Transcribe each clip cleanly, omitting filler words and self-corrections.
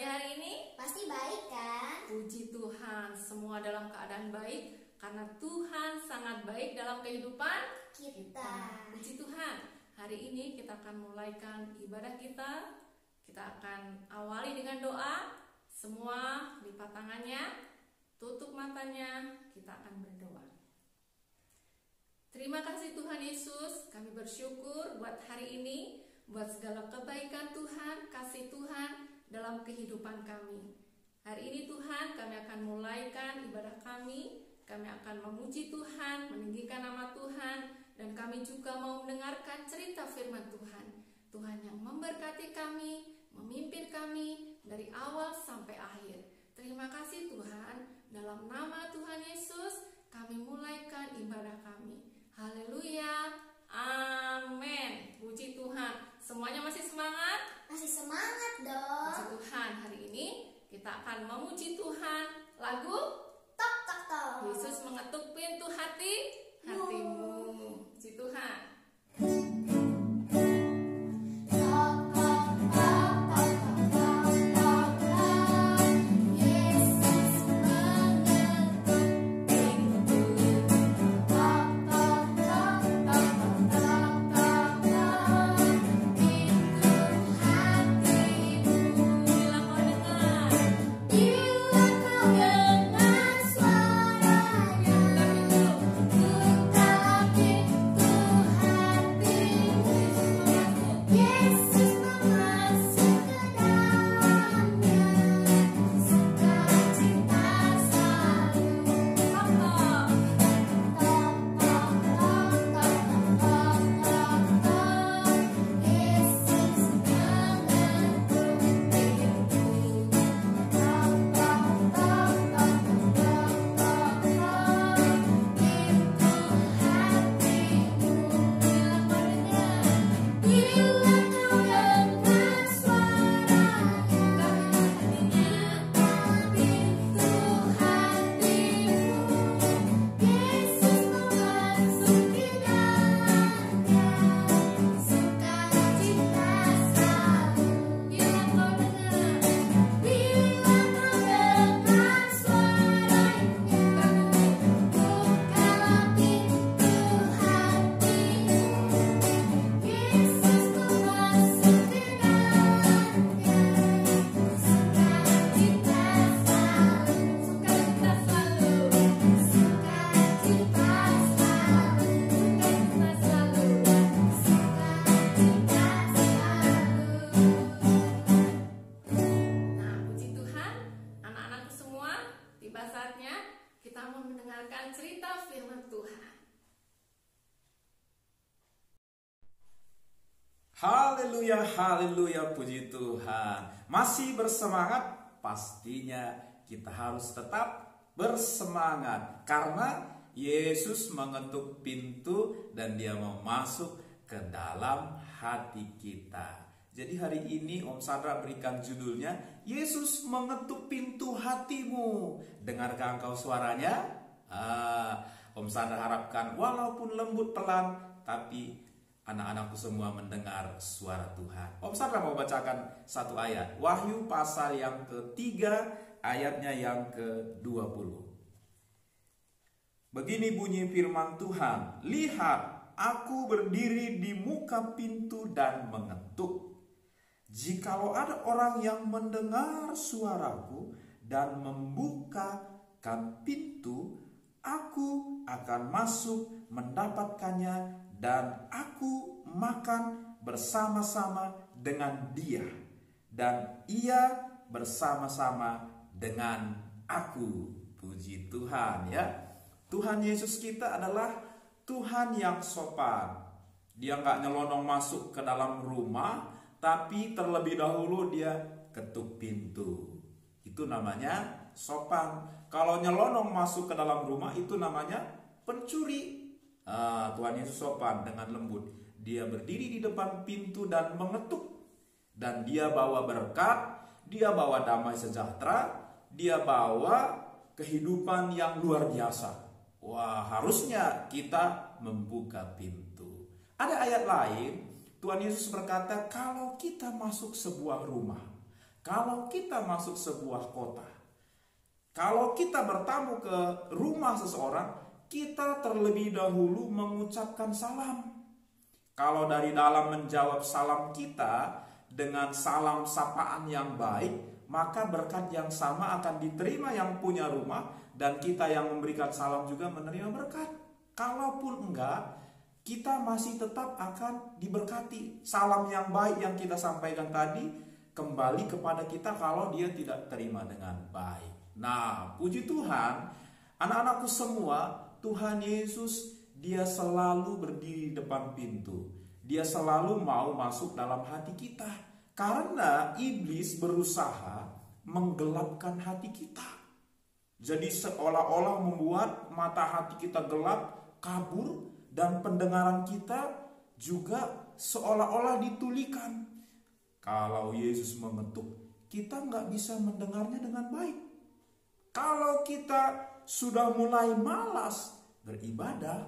hari ini? Pasti baik kan? Puji Tuhan, semua dalam keadaan baik karena Tuhan sangat baik dalam kehidupan Kita. Puji Tuhan. Hari ini kita akan mulaikan ibadah kita. Kita akan awali dengan doa. Semua lipat tangannya, tutup matanya, kita akan berdoa. Terima kasih Tuhan Yesus, kami bersyukur buat hari ini, buat segala kebaikan Tuhan, kasih Tuhan dalam kehidupan kami. Hari ini Tuhan, kami akan mulaikan ibadah kami akan memuji Tuhan, meninggikan nama Tuhan, dan kami juga mau mendengarkan cerita firman Tuhan. Tuhan yang memberkati kami, memimpin kami dari awal sampai akhir. Terima kasih Tuhan, dalam nama Tuhan Yesus, kami mulaikan ibadah kami. Haleluya, amin. Puji Tuhan. Semuanya masih semangat? Masih semangat dong. Puji Tuhan, hari ini kita akan memuji Tuhan. Lagu Tok tok tok. Yesus mengetuk pintu hatimu. Puji Tuhan. Haleluya, haleluya, puji Tuhan. Masih bersemangat? Pastinya kita harus tetap bersemangat karena Yesus mengetuk pintu dan Dia mau masuk ke dalam hati kita. Jadi hari ini Om Sandra berikan judulnya Yesus mengetuk pintu hatimu. Dengarkah engkau suaranya? Om Sandra harapkan walaupun lembut pelan, tapi anak-anakku semua mendengar suara Tuhan. Om Sandra mau bacakan satu ayat. Wahyu pasal yang ketiga, ayatnya yang ke-20. Begini bunyi firman Tuhan. Lihat, aku berdiri di muka pintu dan mengetuk. Jikalau ada orang yang mendengar suaraku dan membukakan pintu, aku akan masuk mendapatkannya dan aku makan bersama-sama dengan dia dan ia bersama-sama dengan aku. Puji Tuhan ya. Tuhan Yesus kita adalah Tuhan yang sopan. Dia nggak nyelonong masuk ke dalam rumah, tapi terlebih dahulu dia ketuk pintu. Itu namanya sopan. Kalau nyelonong masuk ke dalam rumah itu namanya pencuri. Tuhan Yesus sopan dengan lembut. Dia berdiri di depan pintu dan mengetuk. Dan dia bawa berkat, dia bawa damai sejahtera, dia bawa kehidupan yang luar biasa. Wah, harusnya kita membuka pintu. Ada ayat lain, Tuhan Yesus berkata, kalau kita masuk sebuah rumah, Kalau kita masuk sebuah kota, kalau kita bertamu ke rumah seseorang, kita terlebih dahulu mengucapkan salam. Kalau dari dalam menjawab salam kita dengan salam sapaan yang baik, maka berkat yang sama akan diterima yang punya rumah, dan kita yang memberikan salam juga menerima berkat. Kalaupun enggak, kita masih tetap akan diberkati. Salam yang baik yang kita sampaikan tadi kembali kepada kita kalau dia tidak terima dengan baik. Nah, puji Tuhan, anak-anakku semua, Tuhan Yesus dia selalu berdiri di depan pintu. Dia selalu mau masuk dalam hati kita. Karena iblis berusaha menggelapkan hati kita. Jadi seolah-olah membuat mata hati kita gelap, kabur, dan pendengaran kita juga seolah-olah ditulikan. Kalau Yesus mengetuk, kita nggak bisa mendengarnya dengan baik. Kalau kita sudah mulai malas beribadah,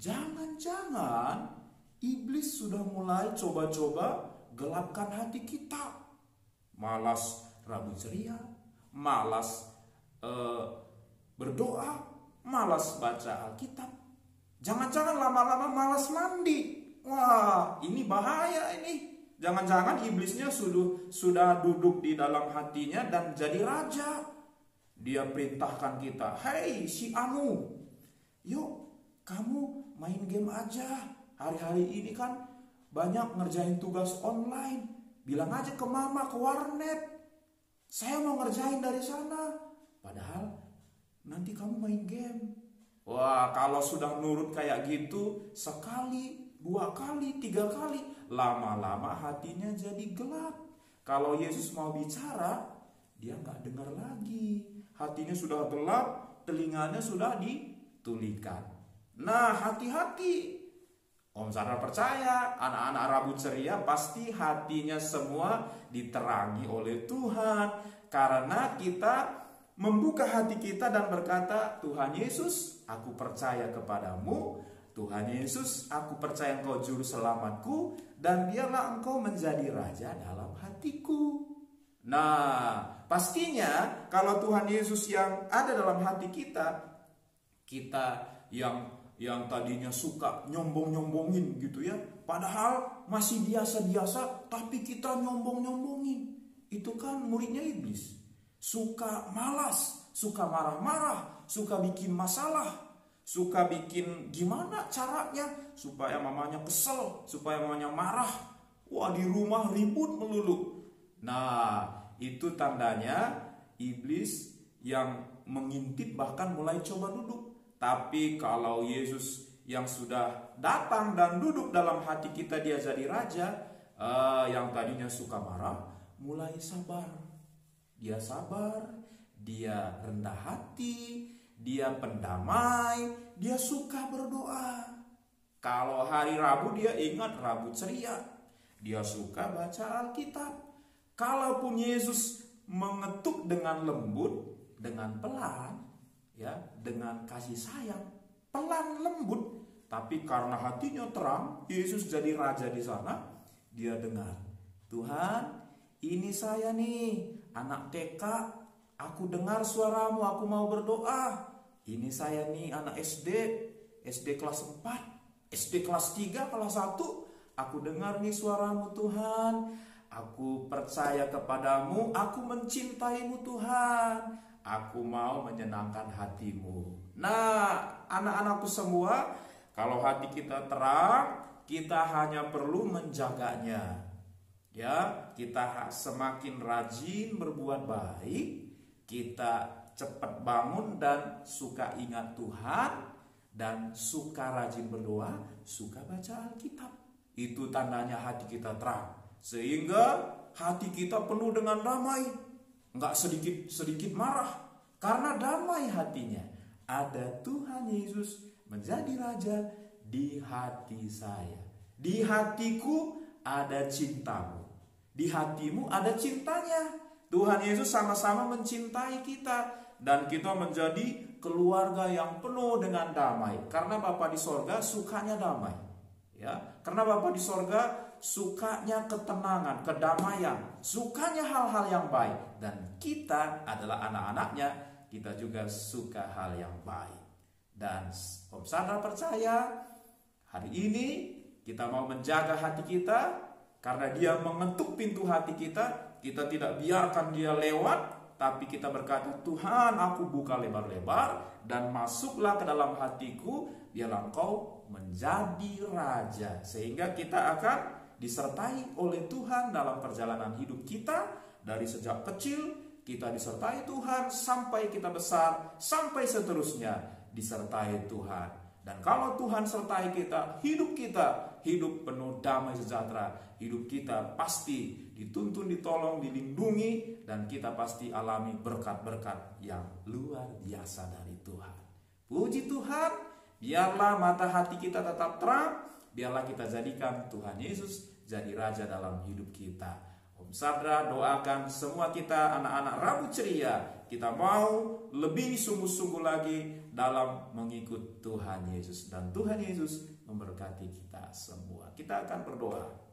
jangan-jangan iblis sudah mulai coba-coba gelapkan hati kita. Malas Rabu ceria, malas berdoa, malas baca Alkitab. Jangan-jangan lama-lama malas mandi. Wah, ini bahaya ini. Jangan-jangan iblisnya sudah duduk di dalam hatinya dan jadi raja. Dia perintahkan kita, "Hei si Anu, yuk kamu main game aja. Hari-hari ini kan banyak ngerjain tugas online. Bilang aja ke mama ke warnet. Saya mau ngerjain dari sana. Padahal nanti kamu main game." Wah, kalau sudah nurut kayak gitu sekali, 2 kali, 3 kali, lama-lama hatinya jadi gelap. Kalau Yesus mau bicara, dia nggak dengar lagi. Hatinya sudah gelap, telinganya sudah ditulikan. Nah, hati-hati. Om Sandra percaya anak-anak Rabu ceria pasti hatinya semua diterangi oleh Tuhan. Karena kita membuka hati kita dan berkata, "Tuhan Yesus, aku percaya kepadamu. Tuhan Yesus, aku percaya Engkau juru selamatku, dan biarlah Engkau menjadi raja dalam hatiku." Nah, pastinya kalau Tuhan Yesus yang ada dalam hati kita, kita yang tadinya suka nyombong-nyombongin gitu ya, padahal masih biasa-biasa, tapi kita nyombong-nyombongin. Itu kan muridnya iblis. Suka malas, suka marah-marah, suka bikin masalah, suka bikin gimana caranya supaya mamanya kesel, supaya mamanya marah. Wah, di rumah ribut melulu. Nah, itu tandanya iblis yang mengintip bahkan mulai coba duduk. Tapi kalau Yesus yang sudah datang dan duduk dalam hati kita, dia jadi raja, yang tadinya suka marah mulai sabar. Dia sabar, dia rendah hati, dia pendamai, dia suka berdoa. Kalau hari Rabu dia ingat Rabu ceria, dia suka baca Alkitab. Kalaupun Yesus mengetuk dengan lembut, dengan pelan, ya, dengan kasih sayang, pelan lembut, tapi karena hatinya terang, Yesus jadi raja di sana. Dia dengar, "Tuhan, ini saya nih, anak TK, aku dengar suaramu, aku mau berdoa. Ini saya nih anak SD kelas 4, SD kelas 3, kelas 1, aku dengar nih suaramu Tuhan. Aku percaya kepadamu, aku mencintaimu Tuhan. Aku mau menyenangkan hatimu." Nah, anak-anakku semua, kalau hati kita terang, kita hanya perlu menjaganya. Ya, kita semakin rajin berbuat baik, kita cepat bangun dan suka ingat Tuhan, dan suka rajin berdoa, suka baca Alkitab. Itu tandanya hati kita terang. Sehingga hati kita penuh dengan damai, nggak sedikit marah, karena damai hatinya. Ada Tuhan Yesus menjadi raja di hati saya. Di hatiku ada cintamu. Di hatimu ada cintanya. Tuhan Yesus sama-sama mencintai kita, dan kita menjadi keluarga yang penuh dengan damai. Karena Bapa di sorga sukanya damai. Ya, karena Bapa di sorga sukanya ketenangan, kedamaian, sukanya hal-hal yang baik. Dan kita adalah anak-anaknya, kita juga suka hal yang baik. Dan Om Sandra percaya hari ini kita mau menjaga hati kita, karena dia mengetuk pintu hati kita. Kita tidak biarkan dia lewat, tapi kita berkata, Tuhan, aku buka lebar-lebar dan masuklah ke dalam hatiku, biarlah Engkau menjadi raja. Sehingga kita akan disertai oleh Tuhan dalam perjalanan hidup kita. Dari sejak kecil kita disertai Tuhan, sampai kita besar, sampai seterusnya disertai Tuhan. Dan kalau Tuhan sertai kita hidup penuh damai sejahtera. Hidup kita pasti dituntun, ditolong, dilindungi, dan kita pasti alami berkat-berkat yang luar biasa dari Tuhan. Puji Tuhan, biarlah mata hati kita tetap terang, biarlah kita jadikan Tuhan Yesus jadi raja dalam hidup kita. Om Sandra doakan semua kita anak-anak Rabu Ceria, kita mau lebih sungguh-sungguh lagi dalam mengikut Tuhan Yesus. Dan Tuhan Yesus memberkati kita semua. Kita akan berdoa.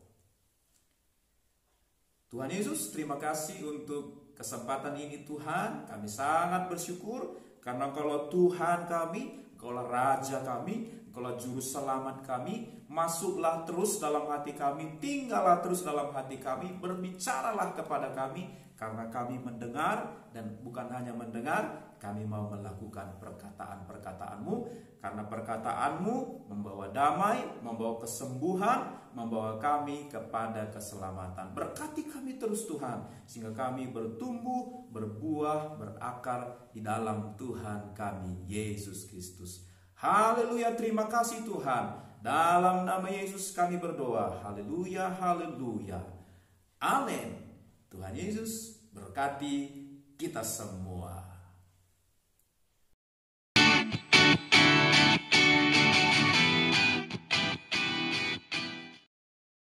Tuhan Yesus, terima kasih untuk kesempatan ini Tuhan. Kami sangat bersyukur karena kalau Tuhan kami, Engkaulah Raja kami, Engkaulah Juru Selamat kami. Masuklah terus dalam hati kami, tinggallah terus dalam hati kami, berbicaralah kepada kami, karena kami mendengar, dan bukan hanya mendengar, kami mau melakukan perkataan-perkataan-Mu, karena perkataan-Mu membawa damai, membawa kesembuhan, membawa kami kepada keselamatan. Berkati kami terus Tuhan, sehingga kami bertumbuh, berbuah, berakar di dalam Tuhan kami, Yesus Kristus. Haleluya, terima kasih Tuhan. Dalam nama Yesus kami berdoa. Haleluya, haleluya. Amin. Tuhan Yesus berkati kita semua.